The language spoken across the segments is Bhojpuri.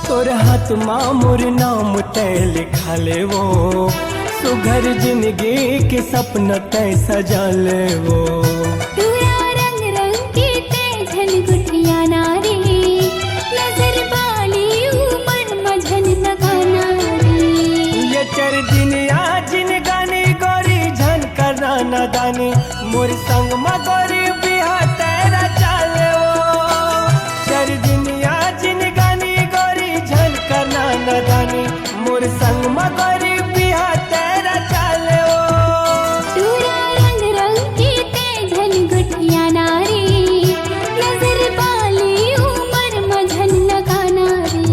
तोर हाथ मामुर नाम तय लिखा ले वो, सुघर जिंदगी के सपना तय सजा ले वो। तूरा रंग रंग की तय झलगुटिया नारी, नजर बाली उमर मझन लगाना रे। ये चर दिन या जिन गानी गोरी झन करना नदानी, मोर संग मगोरी बिहा तेरा चाले वो। चर दिन या जिन गानी गोरी झन करना नदानी, मोर संग मगोरी बिहा तेरा चाले वो। तूरा रंग रंग की तय झलगुटिया नारी, नजर बाली उमर मझन लगाना रे।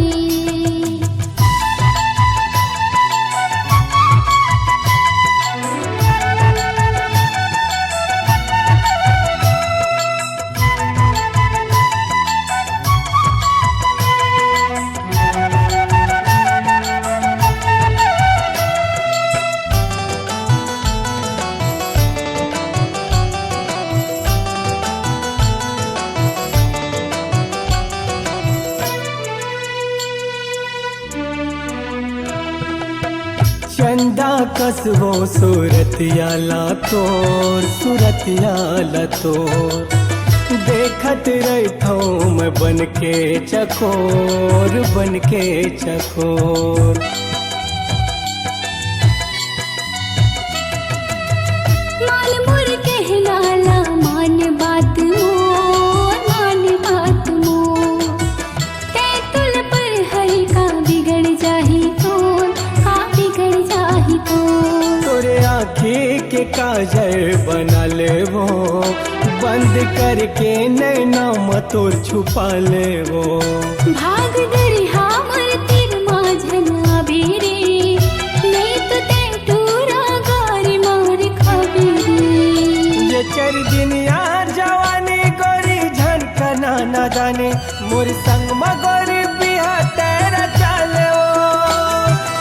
चंदा कसबो सूरतिया तोर, सूरतिया तोर। देखत रहता मैं बन के चकोर, बन के चकोर। माल मुर कहलाला मान बात मोर, मान बात मोर। तैतुल पर हर का बिगड़ जाही तोर, का बिगड़ जाही तोर। तोरे आँखी के काजल बना ले वो, बंद करके नैना मतोर छुपा ले वो। भाग दरिहा मर तीर माझन आबेरे, नहीं तो तै टूरा गारी मार खाबेरे। ये चर दिन यार जवानी गोरी झन कना न जाने, मोर संग मगोरी बिहा तेरा चाले वो।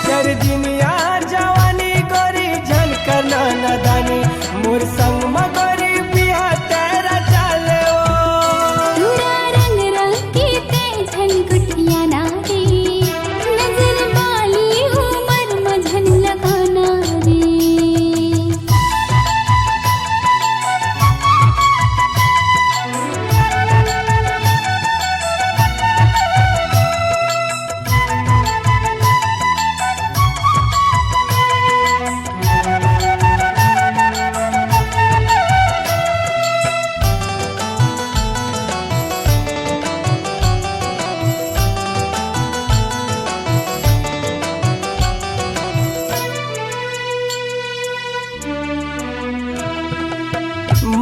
चर दिन यार जवानी गोरी झन कना न जाने, मोर संग मगोरी बिहा तेरा चाले वो। तूरा रंग रंग की तय झलगुटिया नारी, नजर बाली उमर मझन लगाना रे।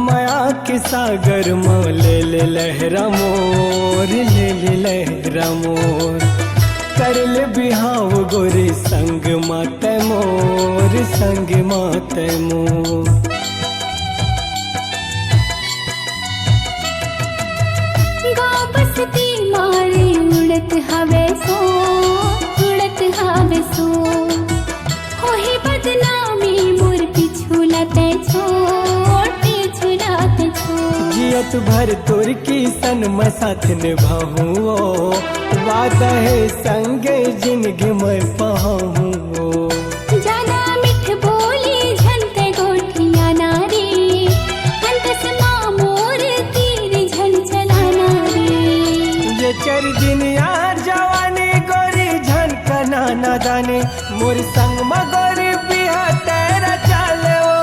माया के सागर में ले ले लहरा मोर, ले ले लहरा मोर। कर ले बिहाव गोरी संग माते मोर, संग माते मोर। गाँव बस्ती मारे उड़त हवे सो, उड़त हवे सो। होही बदनामी मोर पिछु लते छोड़, पिछु लते छोड़। जियत भर तोर की सन मैं साथ निभाऊं, वादा है संगे जिंदगी में पाऊं। जाना मिठ बोली झनते गोठिया नारी, हंतस मामोर तीर झन चलाना रे। ये चर दिन यार जवानी गोरी झन कना न जाने, मोर संग मगोरी बिहा तेरा चाले वो।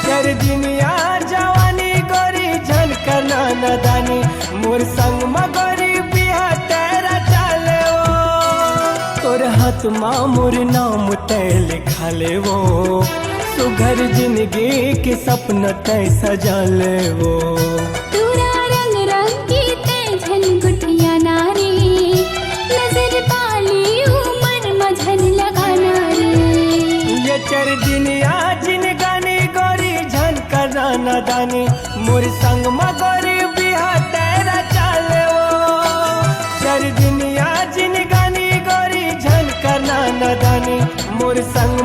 चर दिन यार जवानी गोरी झन कना न जाने, मोर संग मगोरी बिहा तेरा चाले वो। तोर हाथ मामुर नाम तय लिखा ले वो, सुघर जिंदगी के सपना तय सजा ले वो। तूरा रंग रंग की तय झलगुटिया नारी, नजर बाली उमर मझन लगाना रे। ये चर दिन या जिन गानी गोरी झन करना न दानी, मोर संग मगोरी बिहा तेरा चाले वो। चर दिन या जिन गानी गोरी झन करना न दानी, मोर संग